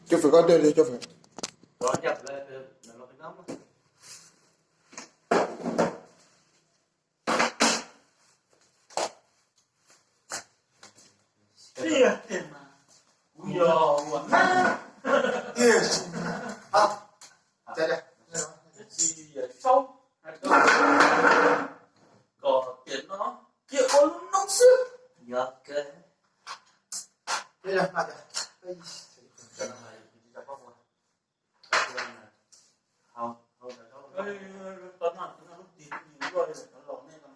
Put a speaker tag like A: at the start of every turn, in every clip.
A: Chứ phải có đây đi, chứ phải.
B: Rồi nhập lên nó phải nóng.
C: Iya, yo, mana?
A: Yes. À, chạy đây.
C: Gì ở sâu? Có tiếng nó kia có nóng sức.
B: Dạ, ok.
A: Đây là mặt à.
B: Cái này đi ra bóc rồi. Không, không phải đâu.
C: Ê, tao nói lúc tìm gì rồi nó lộn này mà.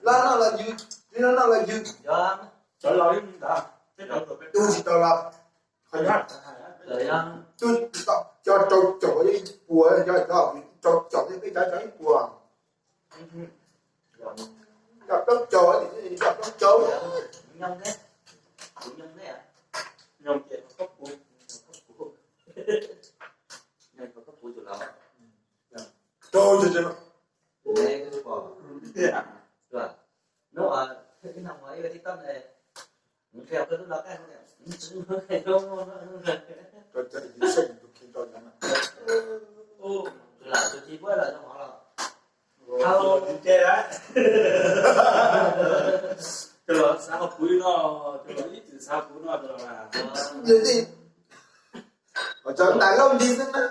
A: Nó là gì? Nó là gì?
B: Dạ.
C: Trả lời đi đã. Thế đâu rồi.
A: Tôi chỉ tao là phải nhá.
B: Rồi ăn.
A: Tôi cho cái bùa cho cái trái bùa. Gặp đất chó thì gặp đất chó.
B: Nhông thế. Nhông thế à?
C: Nhông chuyện có cấp bụi.
B: Nhông có cấp bụi chỗ nào?
A: Trời.
B: Đây cái bò. Rồi. Nó ở cái nằm ấy cái tâm này. Nó theo cái đó cái này.
A: Rồi chạy đi sinh được khi tôi nhắm.
B: Tôi làm tôi chỉ với là nó hỏi là
C: Alo, chơi đấy. Cho nó sao cuối nó, cho nó ít từ sao cuối nó rồi là.
A: Gì gì? Ở trong đàn ông đi thế nào?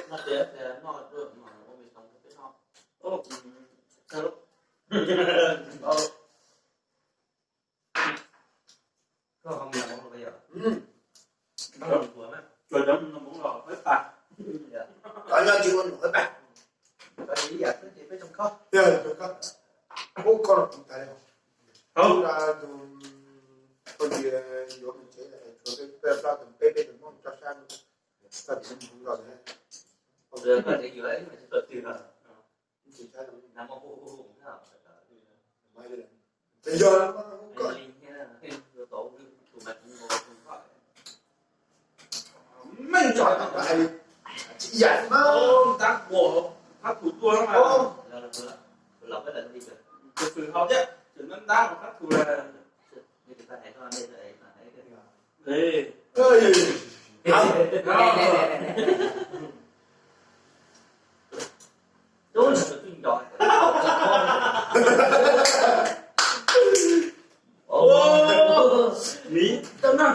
B: nó tiếc thì nó được mà nó bị không biết nó.
C: Ô, sao lúc?
B: Có không nhận nó bây giờ. Nó
C: Rồi.
B: làm vừa mấy.
C: Rồi đó nó muốn lò hết ta.
A: Có nhau chịu ăn hết bạn.
B: Có ý giả cái gì với trong khó.
A: Dạ, được không? Ô, con là tại đâu?
C: Không.
A: Là tôi đi vô mình chế lại cho cái ra từng bê từng mong cho sang ta chỉ cũng rồi đấy.
B: Còn giờ có thể giữa ấy mà tự tiền rồi.
A: Chỉ sai là
B: Nằm ở khu nào.
A: mai đây. Bây giờ nó có
B: Linh nha. Rồi tổ tụi mình ngồi cùng phải.
A: mấy trò nó lại chỉ dạy mà.
C: Ô, tác bộ, tác thủ tua nó mà.
A: Ô,
B: Là lọc cái lần đi rồi.
C: Cái sự hậu chứ. Chứ nó tác một tác thủ là.
B: Như chúng ta hãy cho nên là hãy cái
C: Ê.
A: ơi.
B: tôi là tự tin rồi.
C: Ô, Mỹ, tao nó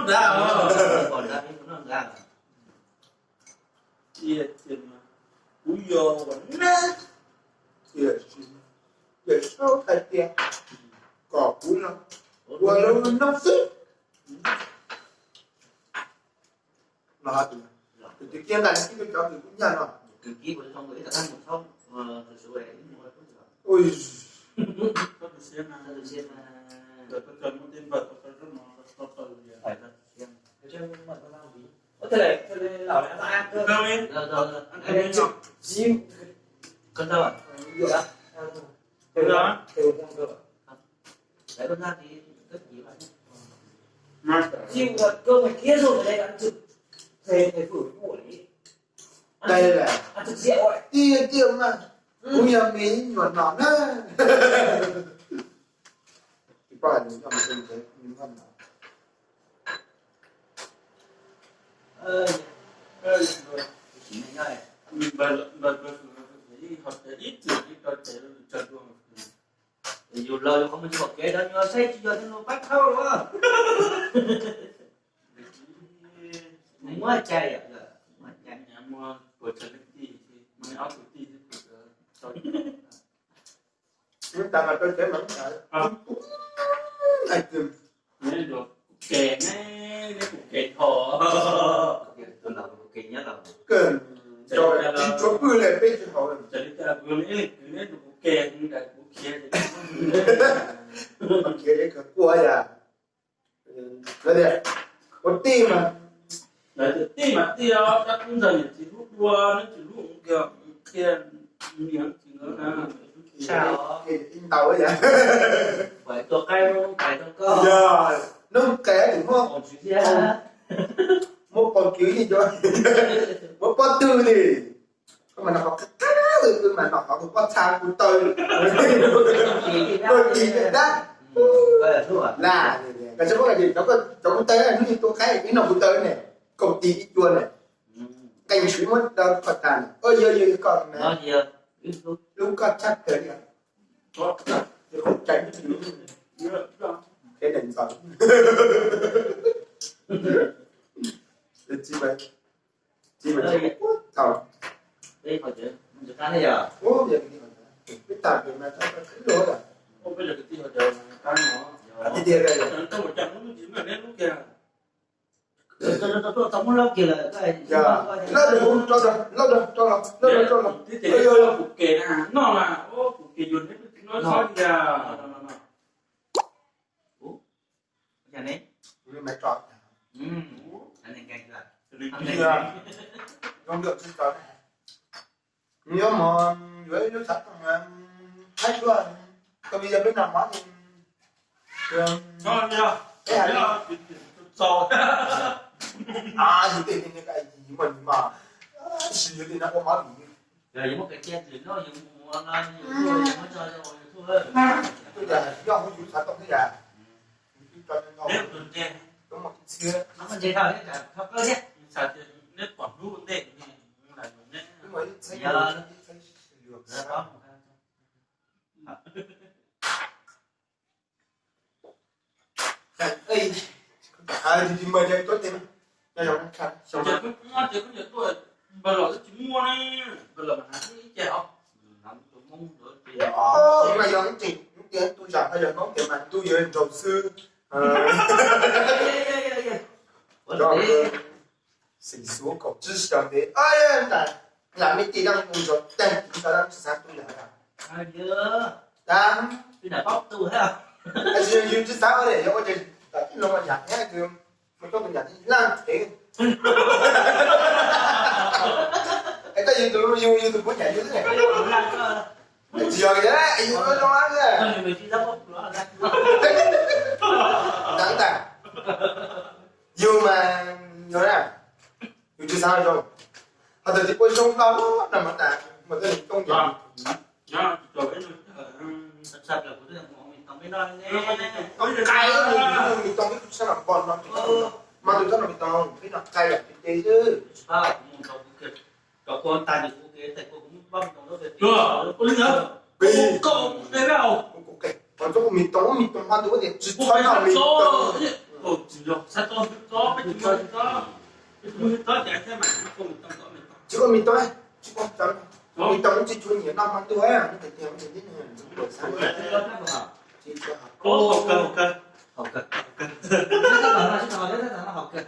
C: ra
B: Còn ra thì nó ra.
C: Chia tiền mà. Úi dồi, nè.
A: Để sao thay tiền cỏ cúi nó vừa nó sức nó hạt từ từ kia này cái cháu thì cũng nhà nó
B: Từ kia của trong người ta ăn một thông từ số đấy mua được
A: ôi
C: Có thể xem mà.
B: từ xem
C: Rồi tôi cần một tên vật, tôi rất nó to gì.
B: phải là xem chứ mà nó làm gì thế này lão đã ăn cơ
C: Cơm đi.
B: rồi
C: Ăn cơm đi.
B: chim con đâu ạ dạ
C: Thế đó.
B: đấy con ra thì rất gì vậy
C: Mà.
B: chim cơm ngoài kia rồi ở đây ăn trực thề phử ngủ đấy
A: đây là
B: ăn trực rượu ấy
A: tia mà cũng nhà mình nhuận nón á thì qua là những cái thế những con nào
B: ơi rồi chỉ này
C: Và học thể ít từ cái cơ thể trật luôn.
B: dù lời không mình một cái đó nhưng mà xây chỉ cho nó bắt thâu đúng không mới chay à mới chay
C: Nhà mua của trần lịch thì mình áo của tí cho
A: chúng ta mà tôi sẽ mắng này từ
C: nên được kẻ này cái cục kẻ thỏ
B: tôi làm kỳ nhất là
A: cần cho chỗ bự lên bên trên họ
C: trần lịch là vừa lấy cứ lấy được cục kẻ nhưng cái cục kia
A: còn kia đấy cả cua à đây này có tim mà
C: đấy thì tí mà tí đó chắc cũng giờ chỉ lúc đua nó chỉ lúc kiểu kia miếng thì nó là
B: sao
A: thì in tàu ấy vậy
B: phảiตัวใกล้ต้องไปต้องก็
A: giờ nó kẻ đúng không
B: còn chuyện ra
A: một con cứu gì cho một con tư thì mà nó học rồi mà nó học một con sang của tôi rồi gì vậy đó
B: Coi là thuốc à?
A: Là cái số là gì? Nó có tới là nó tôi khai cái nào cũng tới này, công ty ít chuột này, cành suy mất đâu còn tàn, ơi giờ còn
B: Nó gì à?
A: lúc có chắc tới đi, không tránh cái đỉnh rồi. Chi vậy? Sao?
B: Đây hồi chứ, mình cá này giờ.
A: Ô giờ cái tàn thì mà sao cứ đổ rồi.
C: Ô bây giờ cái gì hồi giờ mà cái nó.
A: Thì tiền đây.
C: Trong 100 nó chỉ là nét lúc kia.
B: Tôi tống lớp kia là cái
A: Dạ. Nó được không? Cho rồi.
C: Thế thì cái cục kề này nó là ô cục kề dồn hết nó khó đi ra.
B: Ủa? Nhà này.
A: Máy tròn.
B: Anh này canh rồi.
A: Không được chứ tròn này. Nếu mà dưới nước sạch mà hết luôn. Tôi bây giờ biết làm món thì
C: Ngon chưa?
A: cái này
C: nó sò.
A: gì tiền thì cái gì mình mà xì thì nó có món gì.
B: Rồi những cái chen thì nó dùng ngon những người mới cho thôi.
A: Bây giờ do không chịu sạch không thế à?
C: Nếp tuần chen.
A: Đúng một xưa.
B: Nó còn gì thôi cả khóc cơ chứ.
C: Sạch nếp quản đu vấn đề là nếp.
A: Đúng rồi, xây được.
B: Dạ có.
A: Ê, thì mời đây tốt thêm. Đây là nó khăn.
C: Chỉ có những tôi bây giờ chỉ mua này, bây giờ mà hãng cái chèo. Nắm tôi mong được thì.
A: Bây giờ cái tiền tôi chẳng bao giờ có tiền mà tôi giờ đầu sư. Đó xỉnh xuống cậu chứ chẳng thế. Ơi này, làm mấy tỷ đang cùng rồi tên chúng ta đang sáng tôi là
B: Ai nhớ.
A: đang
B: Tôi đã bóc tôi thấy không?
A: anh chưa như chứ sáng ở đây có chuyện tại cái lông mà nhặt nhá cứ mình có mình nhặt lan thế cái gì tôi như tôi muốn nhảy như thế này giờ cái đấy anh nó lo lắng
B: Thôi mình chỉ ra bóc nó là
A: đáng tả dù mà nói là dù chưa sao rồi họ tự quay sông đó là mà tả mà cái công nhận
C: Nó rồi cái
B: sạch là của tôi mình không biết nói nghe.
A: không cay mình tông biết sao làm con nó mà tôi rất là mình tông cái nó cay là cái chứ
B: Sao cũng không kịp. Có con tài được ok thầy cô cũng băm trong đó về.
C: chưa có lý nhớ cậu đây đâu
A: còn chỗ mình tông hoa tôi có thể chỉ cho nào mình tông
C: chỉ được sao tôi có mấy chúng tôi có chạy thế mà không mình tông mình
A: chỉ có mình tông này chỉ có tông mình tông chỉ chuyên nhiều năm ăn tôi ấy nó phải tiền đến buổi sáng chỉ cho học
B: Học cực. Nó học cực.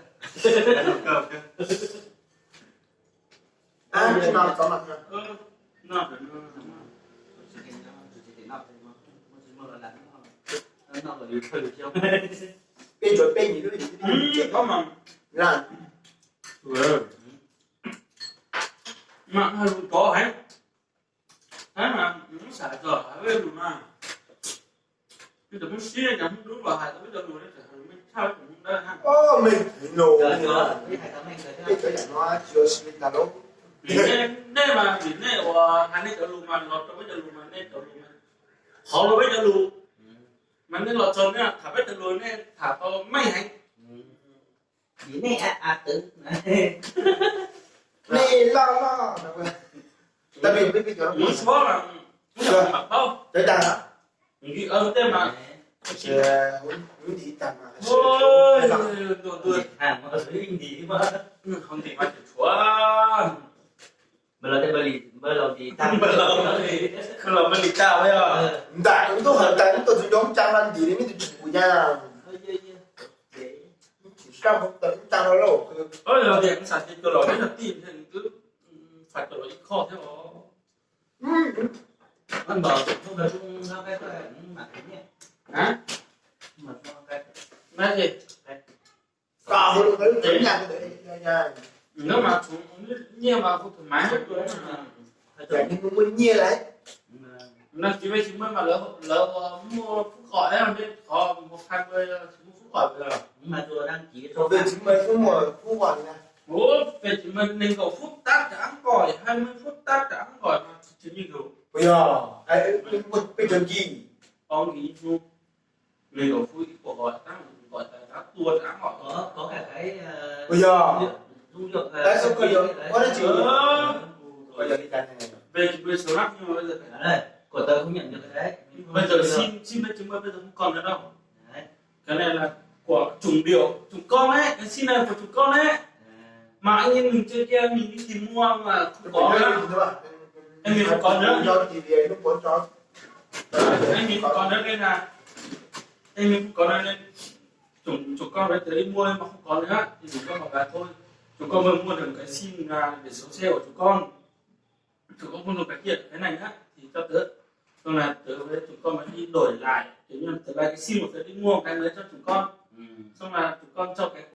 A: cái nào có mặt
C: nó
A: bây giờ bây nhiêu gì
C: có mà
A: là
C: mà có hay thế mà nó xài cờ với luôn mà bây giờ muốn xia chẳng đúng là hai tới bây giờ luôn đấy mình sao cũng đã ha
A: mình nổ
B: Cái
A: cái nó chưa xin là đâu
C: nên mà chỉ nên hai nên trở luôn mà lọt cho bây giờ luôn mà nên trở luôn mà họ là bây giờ luôn mà nên lọt cho nên thả bây giờ luôn nên thả to may hành
B: gì này tự
A: này lo tại vì bây giờ nó
C: muốn số là muốn mặc đâu
A: đấy đang á
C: nghĩ tên mà
A: muốn đi tầm mà
C: ôi tôi
B: hàng mà gì mà
C: không thì mà chịu chúa
B: mà là cái bơi lò gì tăng
C: mà là mình đi cao đấy à
A: tại cũng tôi hỏi tại tôi giống trang ăn gì đấy mới được chủ nha sao không tới trang nó lâu
C: ôi là điện sản xuất tôi nói là tìm thì cứ phải tôi nói khó thế mà
B: anh bảo không được không cái mặt nhé
C: hả
B: mà cái
C: nói gì
A: cả một cái đến nhà cái đấy nha
C: nếu mà chúng nhiều mà không thoải mái hết rồi
A: phải nhưng muốn nhiều đấy
C: nó chỉ với chúng mà lỡ mua phút khỏi đấy mà biết họ 120 mua phút khỏi bây giờ
B: mà tôi đang chỉ
A: rồi về chính mấy cái mùa khu quản này
C: ủa về chỉ mình nên có phút tác đã ăn gỏi 20 phút tác đã ăn gỏi mà chỉ như kiểu
A: bây giờ ấy bây giờ gì
C: ông nghĩ luôn người đầu phui của gọi các tua đã gọi
B: có cả cái
A: bây giờ
B: dung lượng
A: đấy không cần được có đấy chịu được bây giờ đi đặt này
C: về số lắc nhưng mà bây giờ
B: đây của tớ không nhận được cái đấy
C: bây giờ xin lấy chứng minh bây giờ không còn nữa đâu.
B: đấy.
C: Cái này là của chủng điệu chủng con ấy, cái xin này của chủng con ấy mà anh em mình chơi kia mình đi tìm mua mà không có nữa, em mình không có nữa
A: do thì về lúc muốn cho
C: anh mình không có nữa nên là em mình không có nữa nên chủng con đấy tới mua mà không có nữa thì chúng con bảo là thôi chúng con mới mua được cái sim là để số xe của chúng con không dùng cái kia cái này á thì cho tớ xong là tớ với chúng con mới đi đổi lại kiểu như tớ lấy cái sim của tớ đi mua cái mới cho chúng con xong là chúng con cho cái